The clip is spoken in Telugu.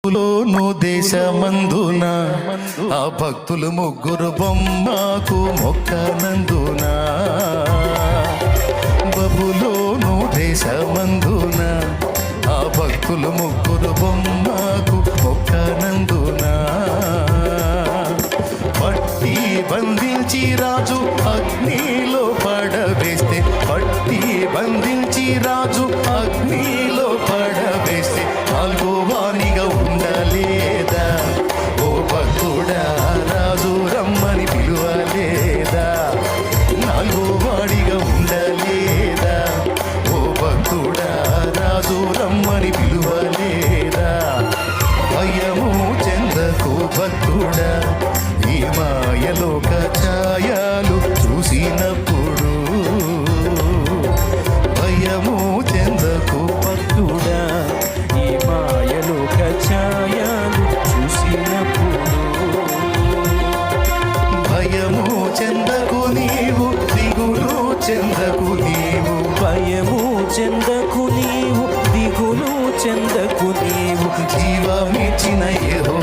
లోను దేశమందున ఆ భక్తులు ముగ్గురు బొమ్మకు మొక్కనందున బబులోను దేశమందున ఆ భక్తులు ముగ్గురు బొమ్మకు మొక్కనందున పట్టి బంధించి రాజు అగ్నిలో పడవేస్తే పట్టి బంధించి రాజు అగ్నిలో పడవేస్తే నాలుగో వాణిగా ఉండలేదా? ఓ భక్తుడా రాజు రమ్మని పిలువలేదా? నాలుగో వాడిగా ఉండలేదా? ఓ భక్తుడా రాజు రమ్మని పిలువలేదా? భయము చెందకు భక్తుడా, ఈ మాయలోక ఛాయలు చూసినప్పుడు భయము చెందకు భక్తుడా, ఈ మాయలోక ఛాయలు చూసినప్పుడు భయము చెందకు నీవు, దిగులు చెందకు నీవు, భయము చెందకు నీవు, దిగులు చెందకు నీవు, జీవమిచ్చిన యెహోవా